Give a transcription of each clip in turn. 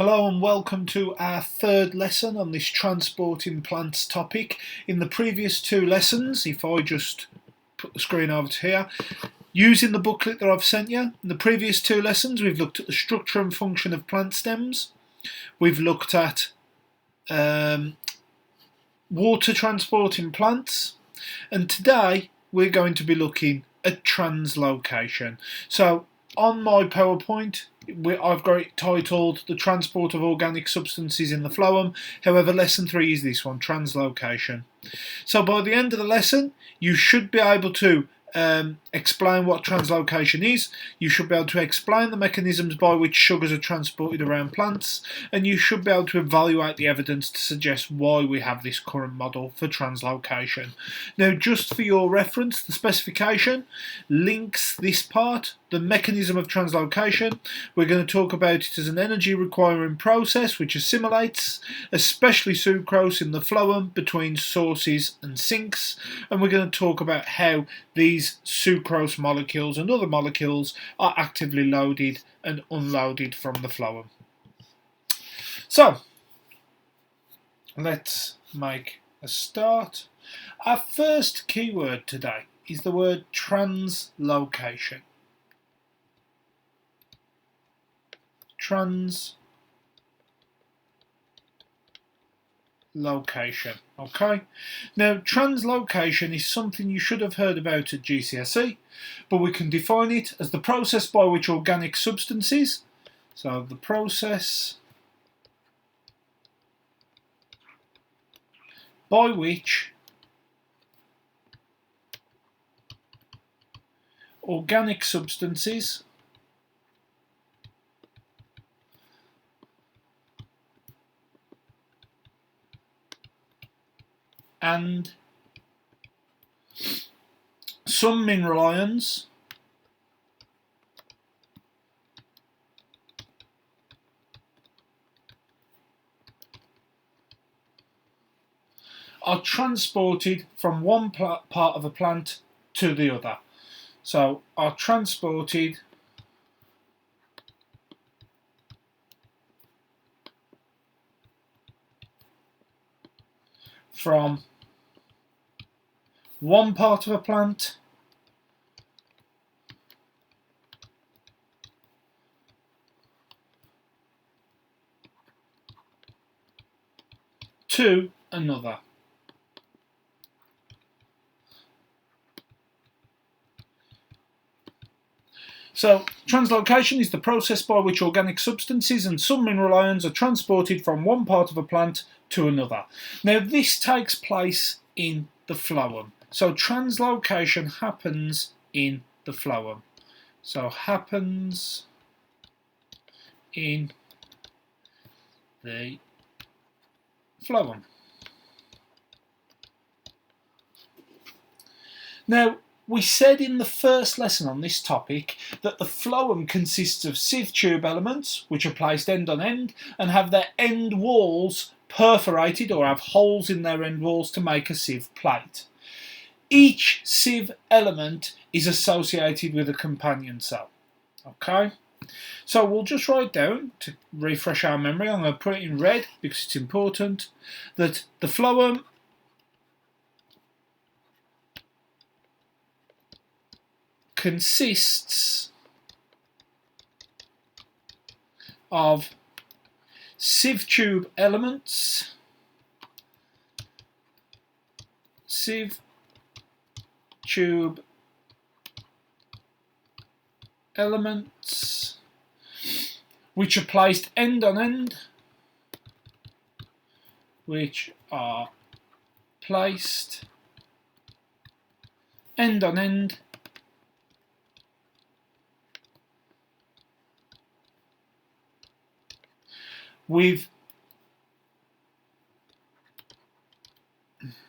Hello and welcome to our third lesson on this transporting plants topic. In the previous two lessons, if I just put the screen over to here, using the booklet that I've sent you, in the previous two lessons we've looked at the structure and function of plant stems, we've looked at water transporting plants, and today we're going to be looking at translocation. So on my PowerPoint, I've got it titled The Transport of Organic Substances in the Phloem. However, lesson 3 is this one, translocation. So by the end of the lesson, you should be able to explain what translocation is. You should be able to explain the mechanisms by which sugars are transported around plants, and you should be able to evaluate the evidence to suggest why we have this current model for translocation. Now, just for your reference, the specification links this part, the mechanism of translocation. We're going to talk about it as an energy requiring process which assimilates, especially sucrose in the phloem between sources and sinks, and we're going to talk about how these sucrose molecules and other molecules are actively loaded and unloaded from the phloem. So, let's make a start. Our first keyword today is the word translocation. Translocation. Okay, now translocation is something you should have heard about at GCSE, but we can define it as the process by which organic substances, so the process by which organic substances and some mineral ions are transported from one part of a plant to the other. So, are transported from one part of a plant to another. So, translocation is the process by which organic substances and some mineral ions are transported from one part of a plant to another. Now, this takes place in the phloem. So, translocation happens in the phloem. So, happens in the phloem. Now, we said in the first lesson on this topic that the phloem consists of sieve tube elements which are placed end on end and have their end walls perforated or have holes in their end walls to make a sieve plate. Each sieve element is associated with a companion cell. Okay? So we'll just write down, to refresh our memory, I'm going to put it in red because it's important, that the phloem consists of sieve tube elements, which are placed end on end, with,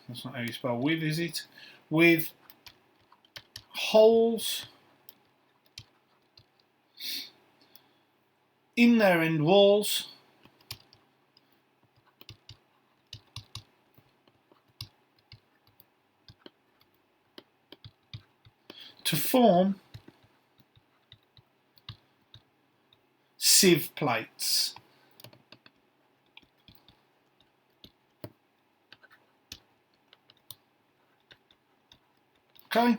that's not how you spell with, is it? With holes in their end walls to form sieve plates. Okay,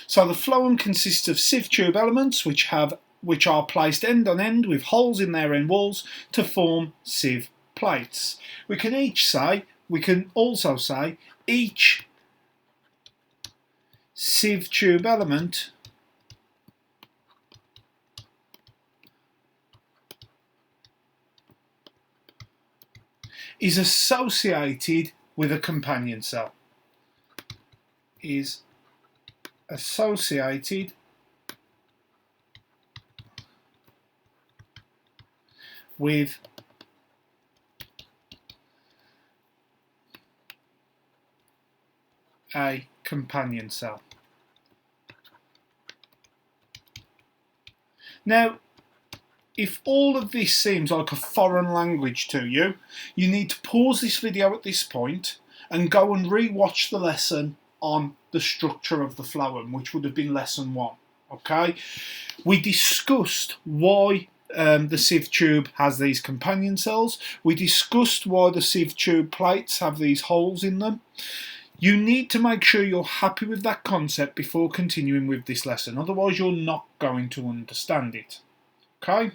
so the phloem consists of sieve tube elements which are placed end on end with holes in their end walls to form sieve plates. We can also say each sieve tube element is associated with a companion cell. Is associated with a companion cell. Now, if all of this seems like a foreign language to you, you need to pause this video at this point and go and re-watch the lesson on the structure of the phloem, which would have been lesson 1. Okay, we discussed why the sieve tube has these companion cells. We discussed why the sieve tube plates have these holes in them. You need to make sure you're happy with that concept before continuing with this lesson, otherwise you're not going to understand it. Okay?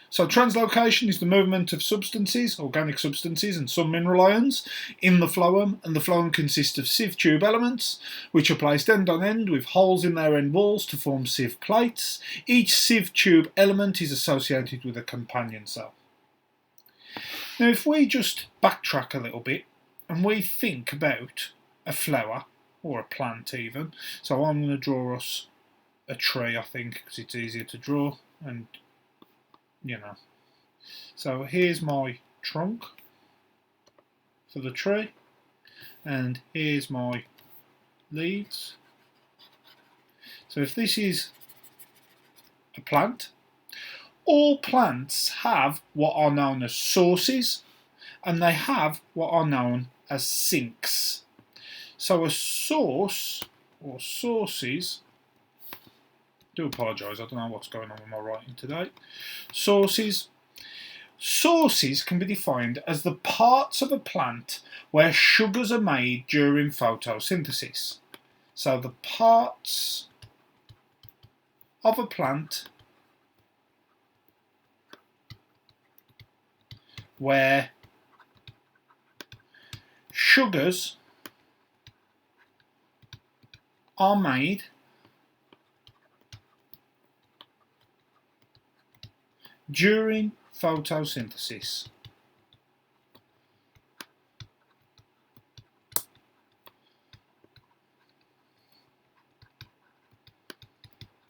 So translocation is the movement of substances, organic substances and some mineral ions in the phloem, and the phloem consists of sieve tube elements which are placed end on end with holes in their end walls to form sieve plates. Each sieve tube element is associated with a companion cell. Now if we just backtrack a little bit and we think about a flower, or a plant even, so I'm going to draw us a tree, I think, because it's easier to draw, and you know. So here's my trunk for the tree, and here's my leaves. So if this is a plant, all plants have what are known as sources, and they have what are known as sinks. So a source, or sources, do apologise, I don't know what's going on with my writing today. Sources can be defined as the parts of a plant where sugars are made during photosynthesis. So the parts of a plant where sugars are made during photosynthesis.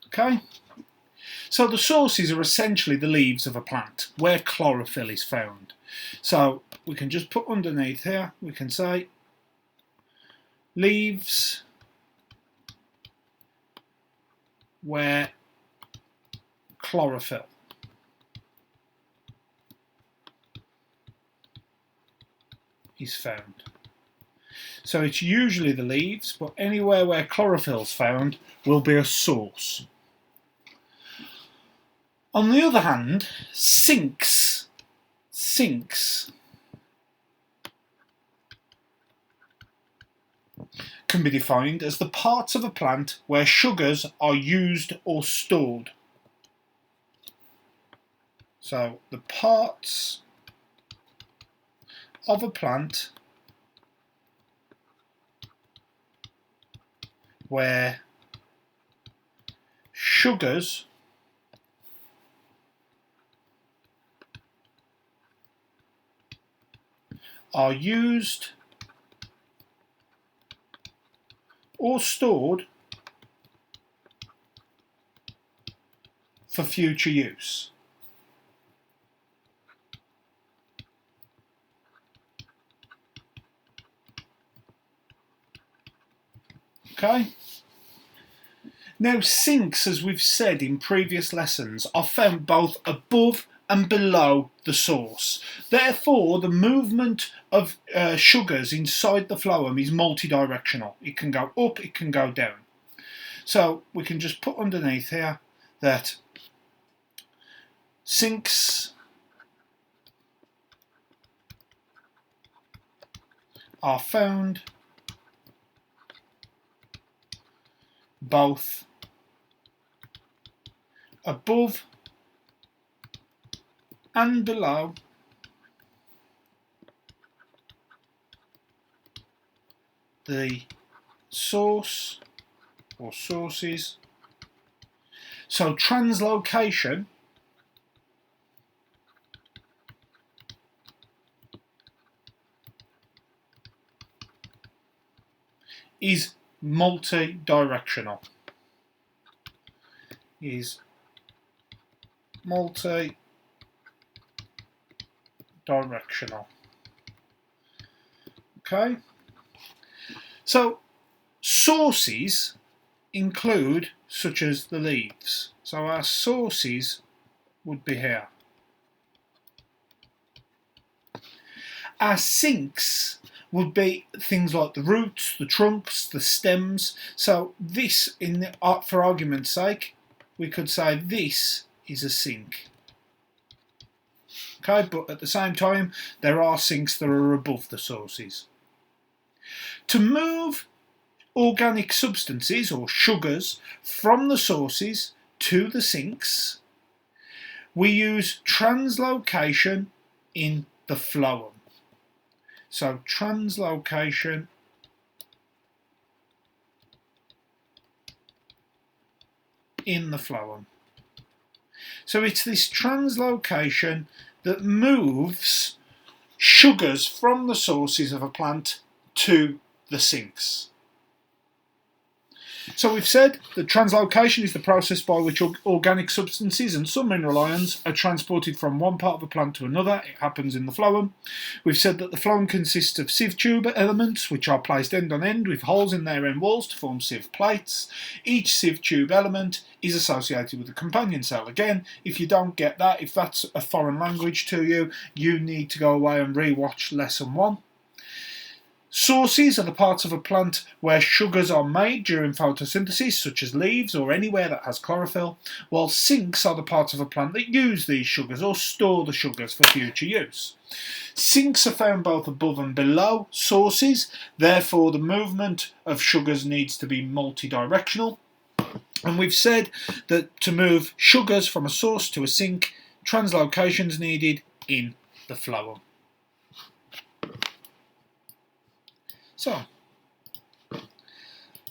Okay, so the sources are essentially the leaves of a plant where chlorophyll is found. So we can just put underneath here, we can say leaves where chlorophyll is found. So it's usually the leaves, but anywhere where chlorophyll is found will be a source. On the other hand, sinks can be defined as the parts of a plant where sugars are used or stored. So the parts of a plant where sugars are used or stored for future use. Okay. Now sinks, as we've said in previous lessons, are found both above and below the source. Therefore, the movement of sugars inside the phloem is multidirectional. It can go up, it can go down. So we can just put underneath here that sinks are found both above and below the source or sources. So translocation is multi-directional. Okay, so sources include such as the leaves. So our sources would be here. Our sinks would be things like the roots, the trunks, the stems. So this, for argument's sake, we could say this is a sink. Okay, but at the same time, there are sinks that are above the sources. To move organic substances or sugars from the sources to the sinks, we use translocation in the phloem. So translocation in the phloem. So it's this translocation that moves sugars from the sources of a plant to the sinks. So we've said that translocation is the process by which organic substances and some mineral ions are transported from one part of a plant to another. It happens in the phloem. We've said that the phloem consists of sieve tube elements which are placed end on end with holes in their end walls to form sieve plates. Each sieve tube element is associated with a companion cell. Again, if you don't get that, if that's a foreign language to you, you need to go away and re-watch lesson 1. Sources are the parts of a plant where sugars are made during photosynthesis, such as leaves or anywhere that has chlorophyll, while sinks are the parts of a plant that use these sugars or store the sugars for future use. Sinks are found both above and below sources, therefore the movement of sugars needs to be multidirectional. And we've said that to move sugars from a source to a sink, translocation is needed in the phloem. So,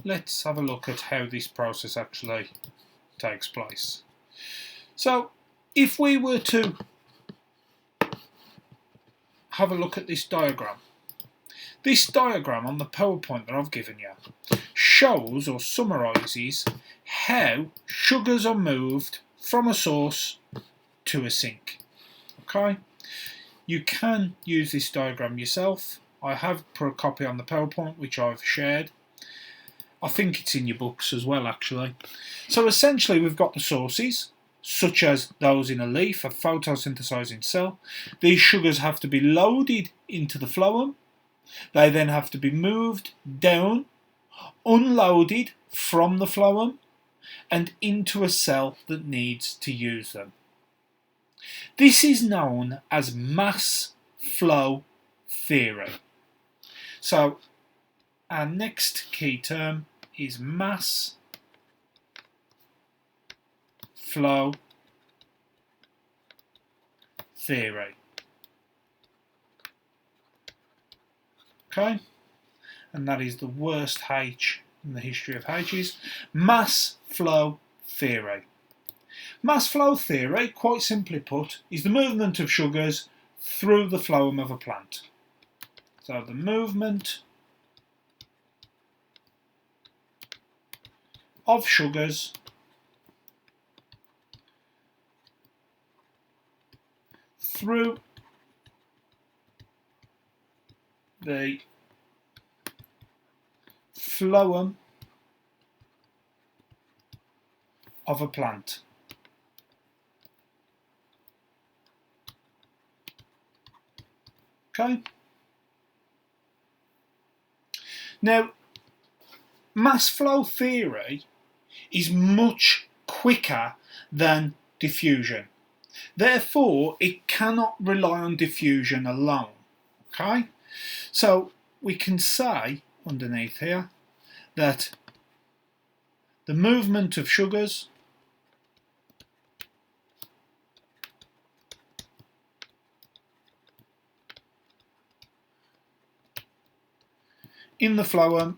let's have a look at how this process actually takes place. So, if we were to have a look at this diagram on the PowerPoint that I've given you shows or summarises how sugars are moved from a source to a sink. Okay, you can use this diagram yourself. I have put a copy on the PowerPoint which I've shared. I think it's in your books as well actually. So essentially we've got the sources, such as those in a leaf, a photosynthesizing cell. These sugars have to be loaded into the phloem. They then have to be moved down, unloaded from the phloem and into a cell that needs to use them. This is known as mass flow theory. So our next key term is mass flow theory. Okay, and that is the worst H in the history of H's. Mass flow theory. Mass flow theory, quite simply put, is the movement of sugars through the phloem of a plant. So the movement of sugars through the phloem of a plant. Okay. Now, mass flow theory is much quicker than diffusion. Therefore, it cannot rely on diffusion alone. Okay? So we can say underneath here that the movement of sugars in the phloem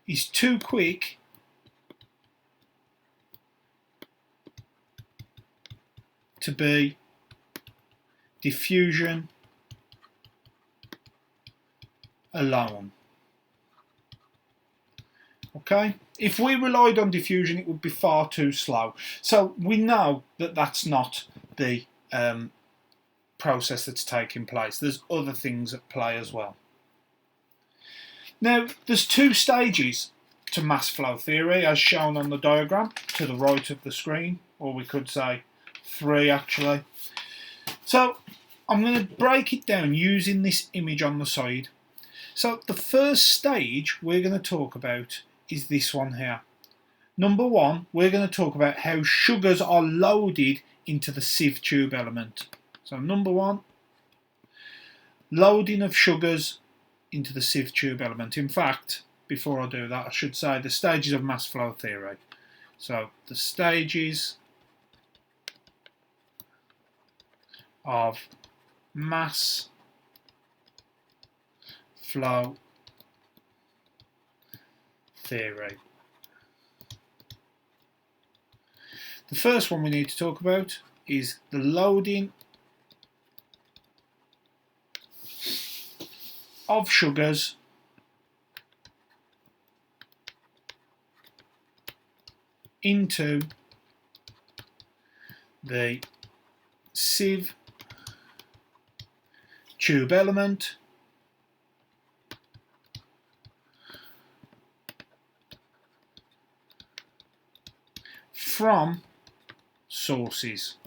is too quick to be diffusion alone. Okay, if we relied on diffusion, it would be far too slow. So we know that that's not the process that's taking place. There's other things at play as well. Now, there's two stages to mass flow theory, as shown on the diagram to the right of the screen, or we could say three actually. So I'm going to break it down using this image on the side. So the first stage we're going to talk about is this one here. Number one, we're going to talk about how sugars are loaded into the sieve tube element. So number one, loading of sugars into the sieve tube element. In fact, before I do that, I should say the stages of mass flow theory. So the stages of mass flow theory. The first one we need to talk about is the loading of sugars into the sieve tube element from sources.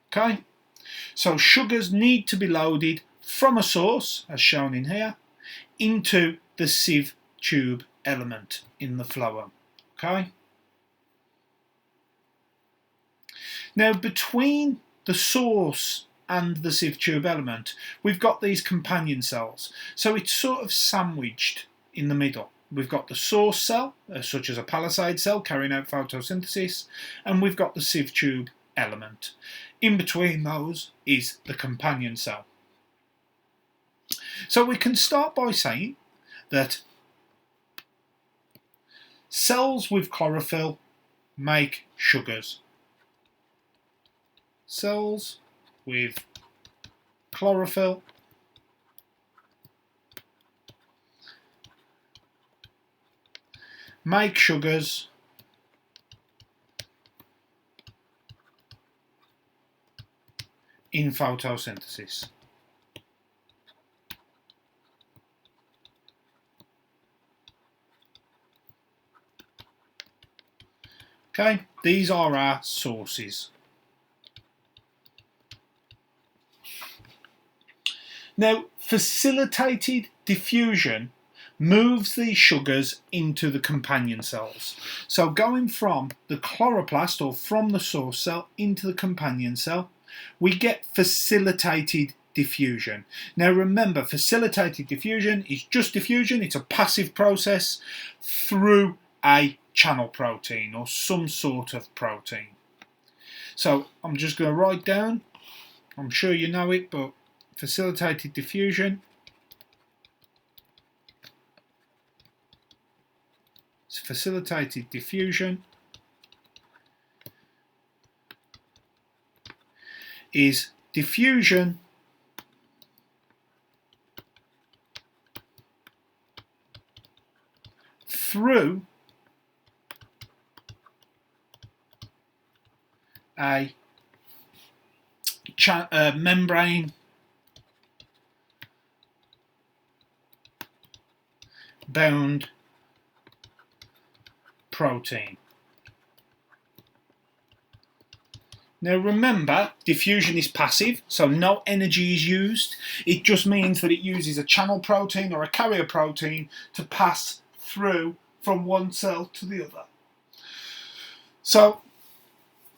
Okay, so sugars need to be loaded from a source, as shown in here, into the sieve tube element in the phloem. Okay. Now, between the source and the sieve tube element, we've got these companion cells. So it's sort of sandwiched in the middle. We've got the source cell, such as a palisade cell carrying out photosynthesis, and we've got the sieve tube element. In between those is the companion cell. So we can start by saying that cells with chlorophyll make sugars. Cells with chlorophyll make sugars in photosynthesis. Okay, these are our sources. Now, facilitated diffusion moves these sugars into the companion cells. So going from the chloroplast, or from the source cell, into the companion cell, we get facilitated diffusion. Now remember, facilitated diffusion is just diffusion. It's a passive process through a channel protein or some sort of protein. So I'm just going to write down, I'm sure you know it, but facilitated diffusion is diffusion through a membrane bound protein. Now remember, diffusion is passive, so no energy is used. It just means that it uses a channel protein or a carrier protein to pass through from one cell to the other. So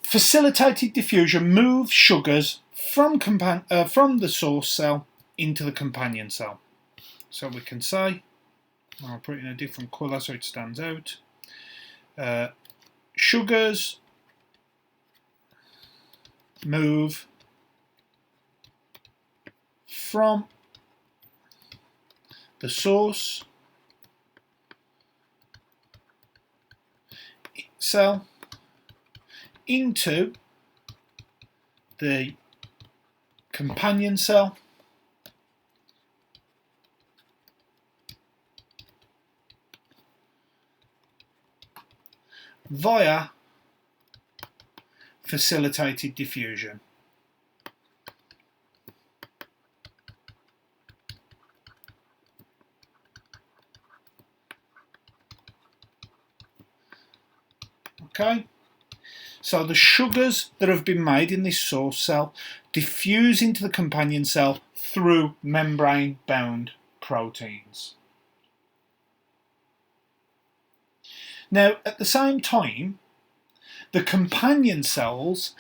facilitated diffusion moves sugars from the source cell into the companion cell. So we can say, I'll put it in a different colour so it stands out, sugars move from the source cell into the companion cell via facilitated diffusion. Okay, so the sugars that have been made in this source cell diffuse into the companion cell through membrane-bound proteins. Now, at the same time, the companion cells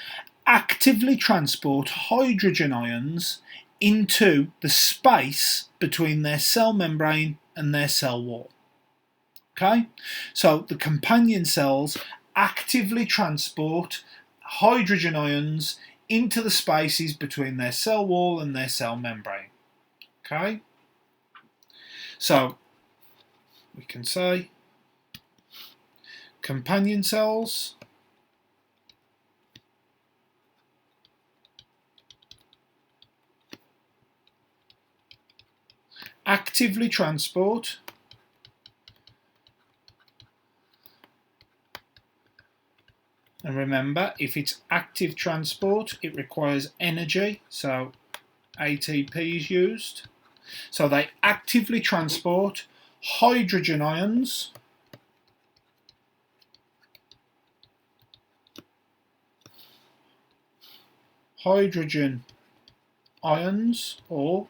actively transport hydrogen ions into the space between their cell membrane and their cell wall. Okay, so the companion cells actively transport hydrogen ions into the spaces between their cell wall and their cell membrane. Okay, so we can say companion cells actively transport and remember, if it's active transport, it requires energy, so ATP is used. So they actively transport hydrogen ions or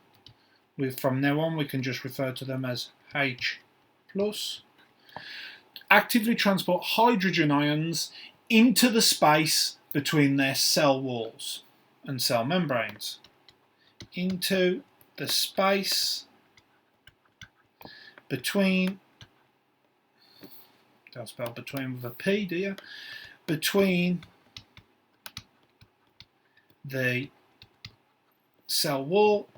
from now on we can just refer to them as H+, actively transport hydrogen ions into the space between their cell walls and cell membranes. Into the space between, don't spell between with a P, do you? Between the cell wall,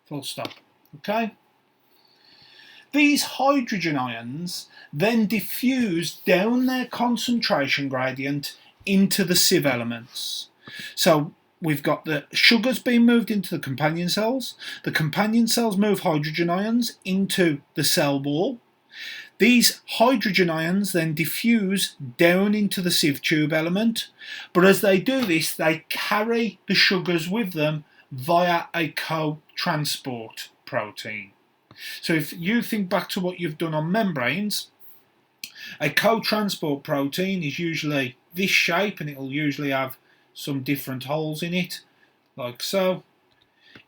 full stop. Okay? These hydrogen ions then diffuse down their concentration gradient into the sieve elements. So we've got the sugars being moved into the companion cells move hydrogen ions into the cell wall. These hydrogen ions then diffuse down into the sieve tube element, but as they do this, they carry the sugars with them via a co-transport protein. So if you think back to what you've done on membranes, a co-transport protein is usually this shape and it will usually have some different holes in it, like so.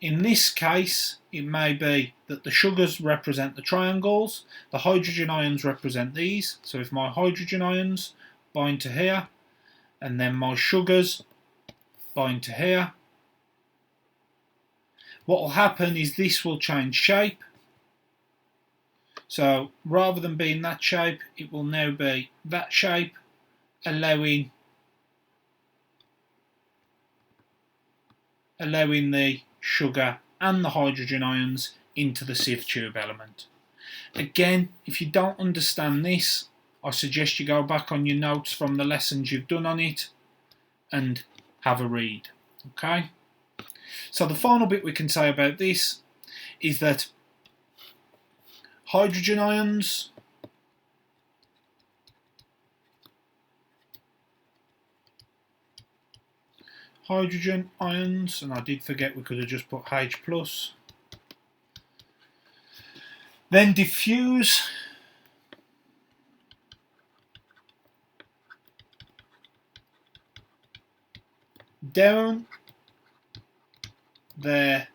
In this case, it may be that the sugars represent the triangles, the hydrogen ions represent these. So if my hydrogen ions bind to here, and then my sugars bind to here, what will happen is this will change shape. So rather than being that shape, it will now be that shape, allowing the sugar and the hydrogen ions into the sieve tube element. Again, if you don't understand this, I suggest you go back on your notes from the lessons you've done on it and have a read. Okay? So the final bit we can say about this is that hydrogen ions and I did forget we could have just put H+, then diffuse down their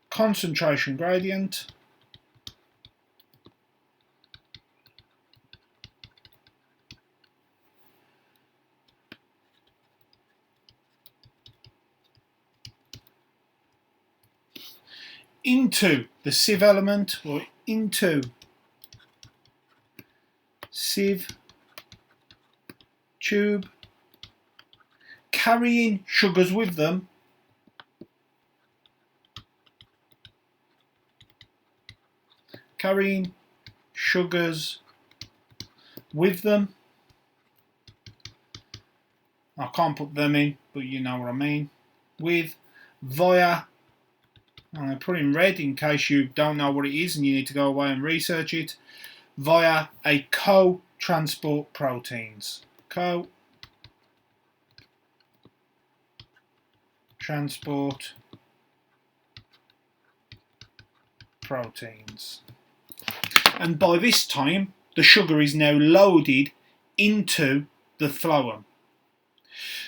concentration gradient into the sieve element or into sieve tube, carrying sugars with them, I can't put them in, but you know what I mean, via, I'm going to put in red in case you don't know what it is and you need to go away and research it, via a co-transport proteins. Co-transport proteins. And by this time, the sugar is now loaded into the phloem.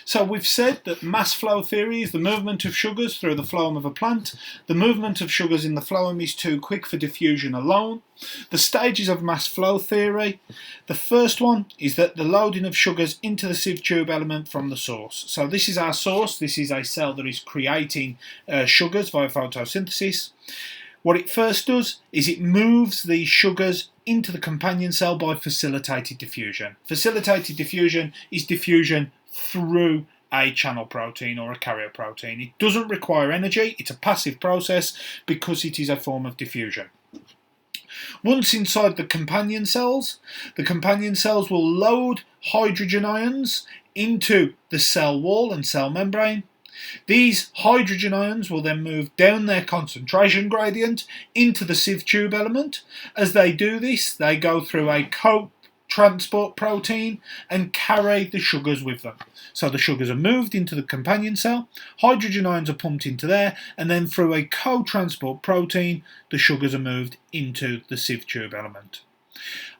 So we've said that mass flow theory is the movement of sugars through the phloem of a plant. The movement of sugars in the phloem is too quick for diffusion alone. The stages of mass flow theory. The first one is that the loading of sugars into the sieve tube element from the source. So this is our source. This is a cell that is creating sugars via photosynthesis. What it first does is it moves these sugars into the companion cell by facilitated diffusion. Facilitated diffusion is diffusion through a channel protein or a carrier protein. It doesn't require energy, it's a passive process because it is a form of diffusion. Once inside the companion cells will load hydrogen ions into the cell wall and cell membrane. These hydrogen ions will then move down their concentration gradient into the sieve tube element. As they do this, they go through a co-transport protein and carry the sugars with them. So the sugars are moved into the companion cell, hydrogen ions are pumped into there, and then through a co-transport protein, the sugars are moved into the sieve tube element.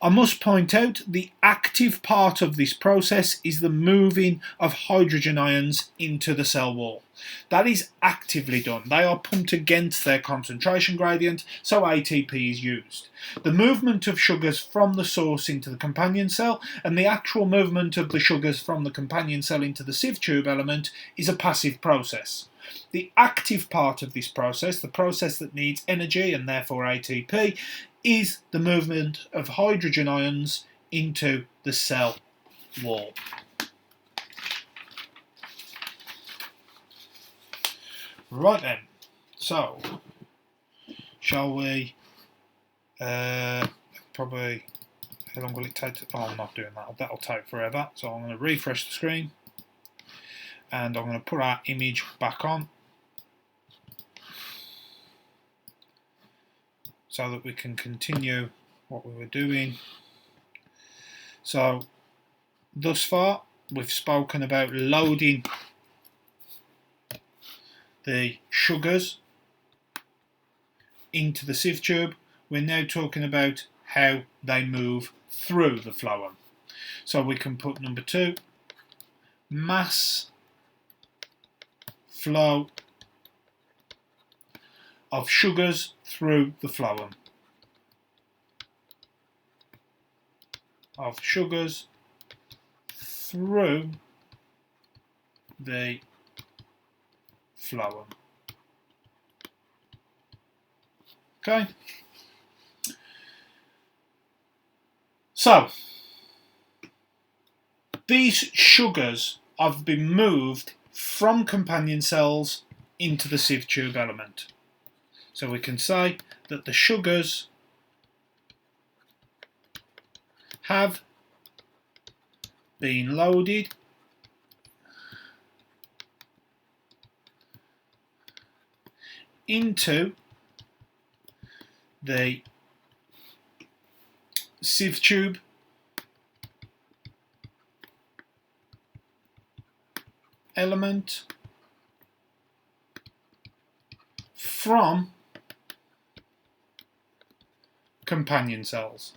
I must point out the active part of this process is the moving of hydrogen ions into the cell wall. That is actively done. They are pumped against their concentration gradient, so ATP is used. The movement of sugars from the source into the companion cell and the actual movement of the sugars from the companion cell into the sieve tube element is a passive process. The active part of this process, the process that needs energy and therefore ATP, is the movement of hydrogen ions into the cell wall. Right then, so shall we probably, how long will it take to, I'm not doing that, that'll take forever, so I'm going to refresh the screen and I'm going to put our image back on so that we can continue what we were doing. So thus far we've spoken about loading the sugars into the sieve tube. We're now talking about how they move through the phloem. So we can put number 2, mass flow of sugars through the phloem. Of sugars through the phloem. Okay. So these sugars have been moved from companion cells into the sieve tube element. So we can say that the sugars have been loaded into the sieve tube element from companion cells.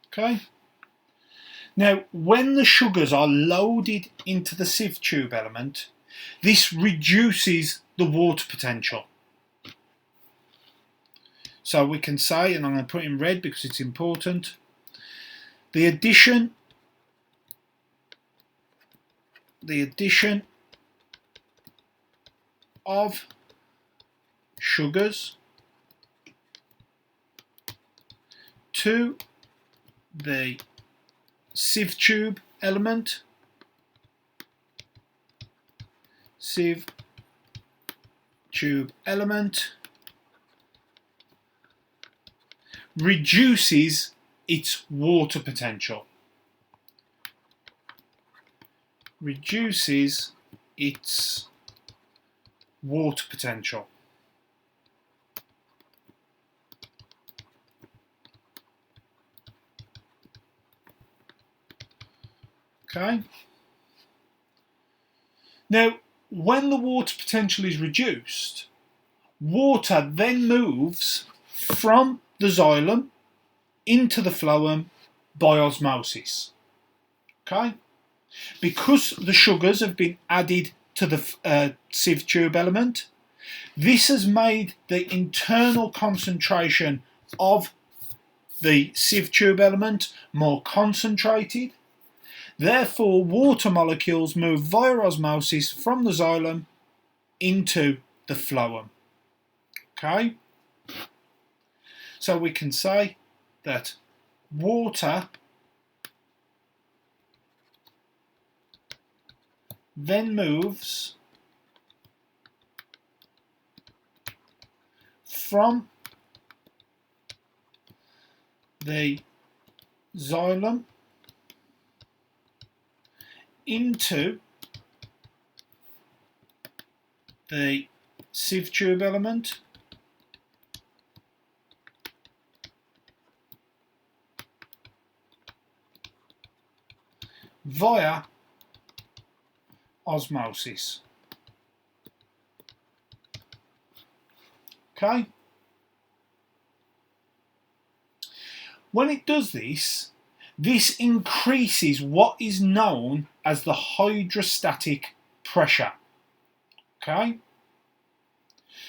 Okay. Now, when the sugars are loaded into the sieve tube element, this reduces the water potential. So we can say, and I'm going to put in red because it's important, the addition the addition of sugars to the sieve tube element, reduces its water potential. Reduces its water potential. Okay. Now, when the water potential is reduced, water then moves from the xylem into the phloem by osmosis. Okay? Because the sugars have been added to the sieve tube element, this has made the internal concentration of the sieve tube element more concentrated. Therefore, water molecules move via osmosis from the xylem into the phloem. Okay? So we can say that water then moves from the xylem into the sieve tube element via osmosis. Okay? When it does this, this increases what is known as the hydrostatic pressure. Okay?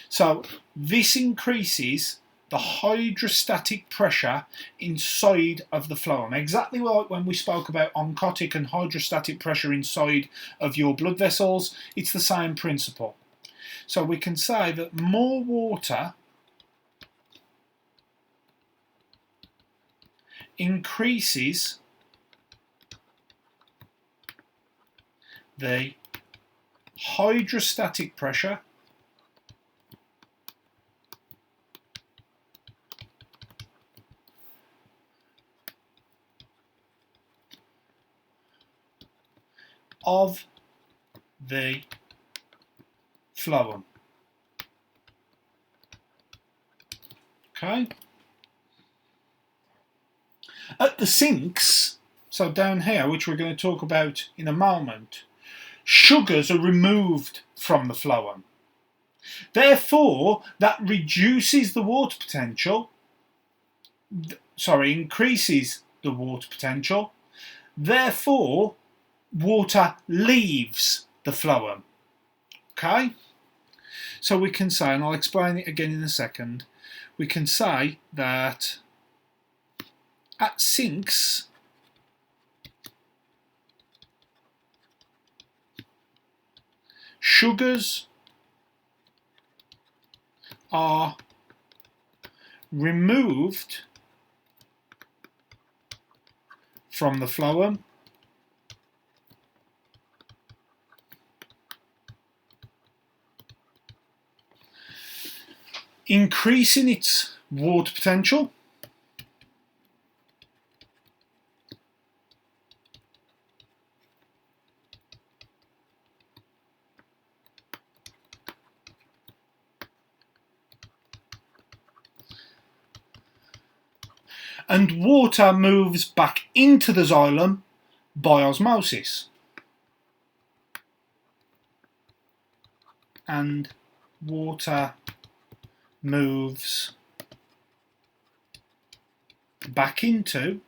So this increases the hydrostatic pressure inside of the phloem. Exactly like when we spoke about oncotic and hydrostatic pressure inside of your blood vessels, it's the same principle. So we can say that more water increases the hydrostatic pressure of the phloem. Okay? At the sinks, so down here, which we're going to talk about in a moment, sugars are removed from the phloem. Therefore, that reduces the water potential, increases the water potential. Therefore, water leaves the phloem. Okay? So we can say, and I'll explain it again in a second, we can say that at sinks, sugars are removed from the phloem increasing its water potential and water moves back into the xylem by osmosis. And water moves back into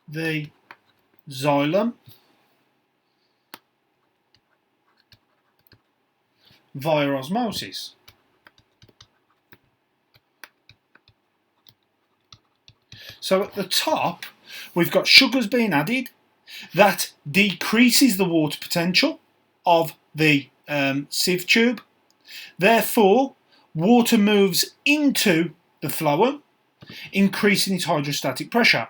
the xylem via osmosis. So at the top we've got sugars being added. That decreases the water potential of the sieve tube. Therefore, water moves into the phloem, increasing its hydrostatic pressure.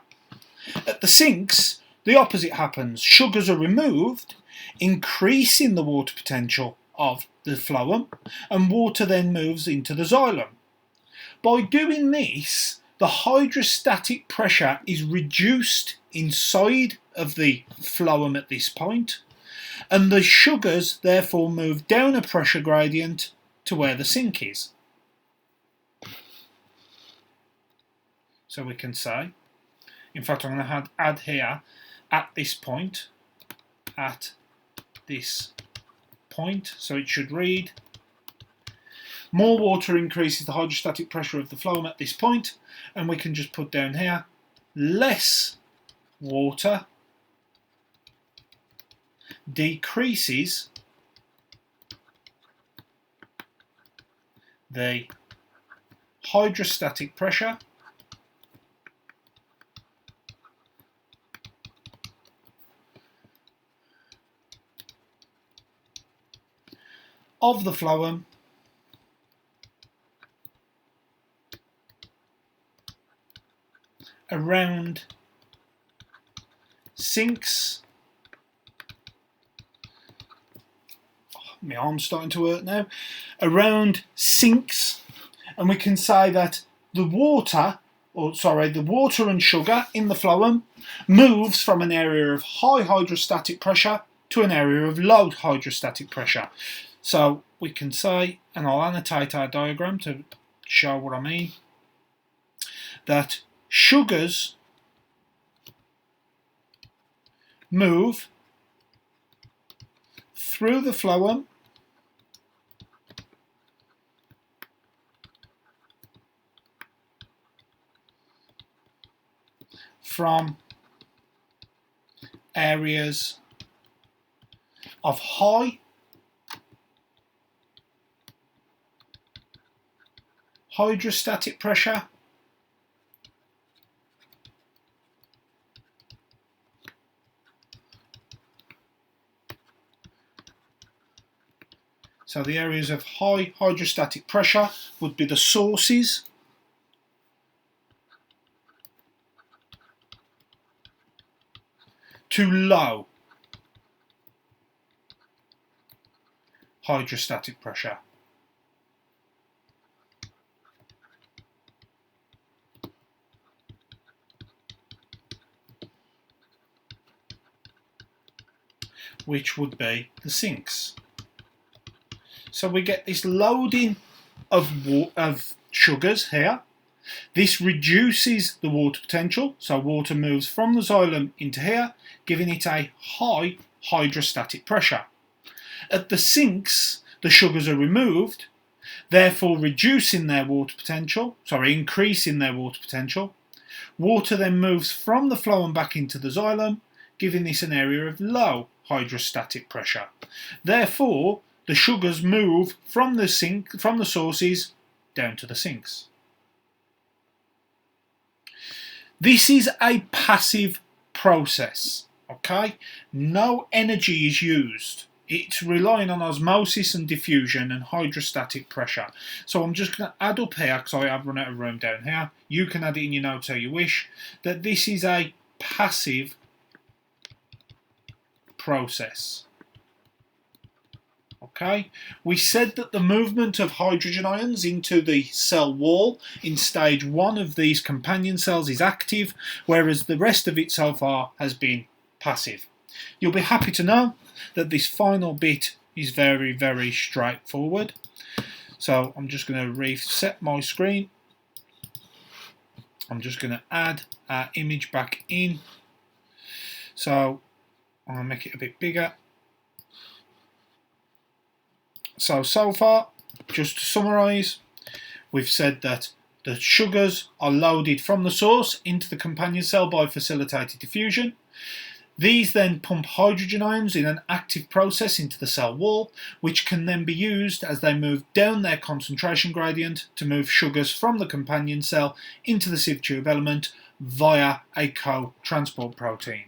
At the sinks, the opposite happens. Sugars are removed, increasing the water potential of the phloem, and water then moves into the xylem. By doing this, the hydrostatic pressure is reduced inside of the phloem at this point, and the sugars therefore move down a pressure gradient to where the sink is. So we can say, in fact I'm going to add here, at this point, so it should read, more water increases the hydrostatic pressure of the phloem at this point, and we can just put down here, less water decreases the hydrostatic pressure of the phloem around sinks. My arm's starting to hurt now. Around sinks, and we can say that the water and sugar in the phloem moves from an area of high hydrostatic pressure to an area of low hydrostatic pressure. So we can say, and I'll annotate our diagram to show what I mean, that sugars move through the phloem from areas of high hydrostatic pressure so the areas of high hydrostatic pressure would be the sources to low hydrostatic pressure. Which would be the sinks. So we get this loading of sugars here. This reduces the water potential, so water moves from the xylem into here, giving it a high hydrostatic pressure. At the sinks, the sugars are removed, therefore increasing their water potential. Water then moves from the phloem back into the xylem, giving this an area of low hydrostatic pressure. Therefore, the sugars move from the sources down to the sinks. This is a passive process, okay? No energy is used. It's relying on osmosis and diffusion and hydrostatic pressure. So I'm just going to add up here, because I have run out of room down here. You can add it in your notes how you wish, that this is a passive process. Okay, we said that the movement of hydrogen ions into the cell wall in stage 1 of these companion cells is active, whereas the rest of it so far has been passive. You'll be happy to know that this final bit is very, very straightforward. So I'm just going to reset my screen. I'm just going to add our image back in. So I'm going to make it a bit bigger. So far, just to summarise, we've said that the sugars are loaded from the source into the companion cell by facilitated diffusion. These then pump hydrogen ions in an active process into the cell wall, which can then be used as they move down their concentration gradient to move sugars from the companion cell into the sieve tube element via a co-transport protein.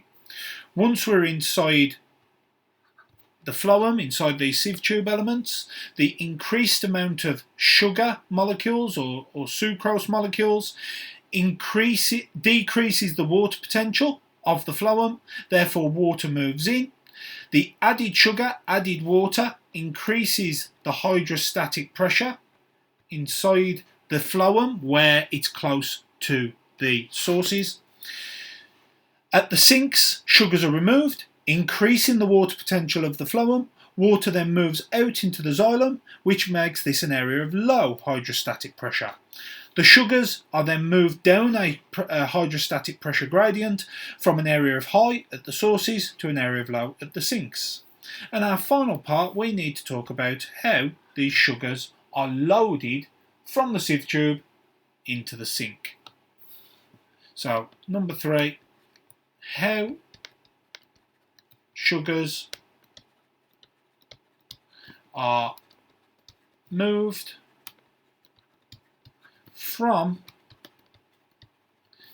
Once we're inside the phloem, inside these sieve tube elements, the increased amount of sugar molecules or sucrose molecules decreases the water potential of the phloem, therefore water moves in. The added sugar, added water increases the hydrostatic pressure inside the phloem where it's close to the sources. At the sinks, sugars are removed, increasing the water potential of the phloem. Water then moves out into the xylem, which makes this an area of low hydrostatic pressure. The sugars are then moved down a hydrostatic pressure gradient from an area of high at the sources to an area of low at the sinks. And our final part, we need to talk about how these sugars are loaded from the sieve tube into the sink. So, number 3, how sugars are moved from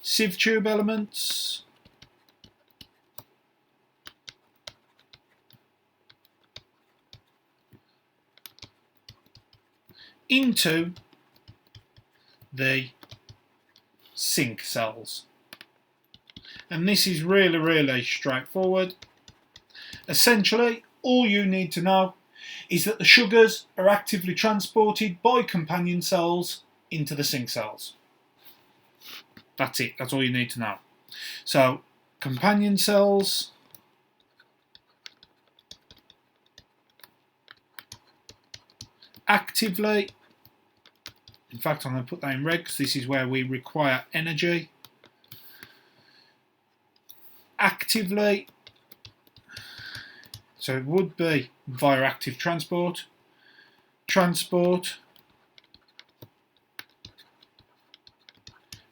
sieve tube elements into the sink cells. And this is really straightforward. Essentially, all you need to know is that the sugars are actively transported by companion cells into the sink cells. That's it, that's all you need to know. So, companion cells actively, in fact I'm going to put that in red because this is where we require energy, actively, so it would be via active transport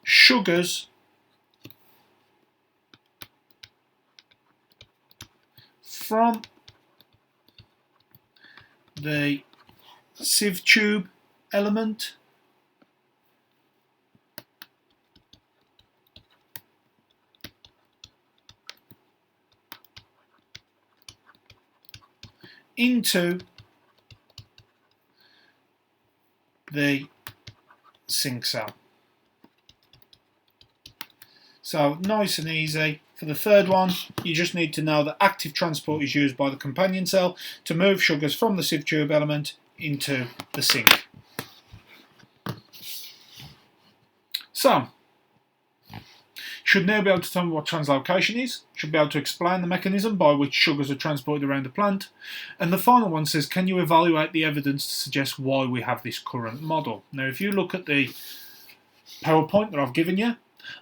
sugars from the sieve tube element into the sink cell. So nice and easy. For the third one, you just need to know that active transport is used by the companion cell to move sugars from the sieve tube element into the sink. So, should now be able to tell me what translocation is, should be able to explain the mechanism by which sugars are transported around the plant, and the final one says, can you evaluate the evidence to suggest why we have this current model? Now if you look at the PowerPoint that I've given you,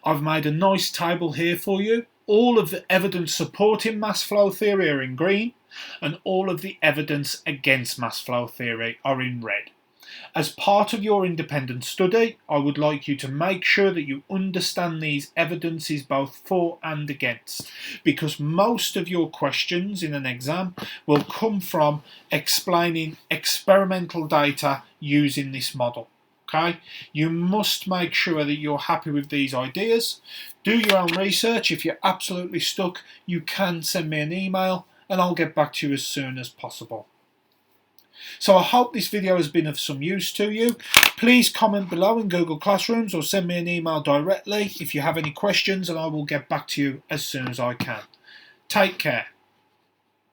I've made a nice table here for you. All of the evidence supporting mass flow theory are in green, and all of the evidence against mass flow theory are in red. As part of your independent study, I would like you to make sure that you understand these evidences both for and against, because most of your questions in an exam will come from explaining experimental data using this model. Okay, you must make sure that you're happy with these ideas. Do your own research. If you're absolutely stuck, you can send me an email and I'll get back to you as soon as possible. So I hope this video has been of some use to you. Please comment below in Google Classrooms or send me an email directly if you have any questions, and I will get back to you as soon as I can. Take care.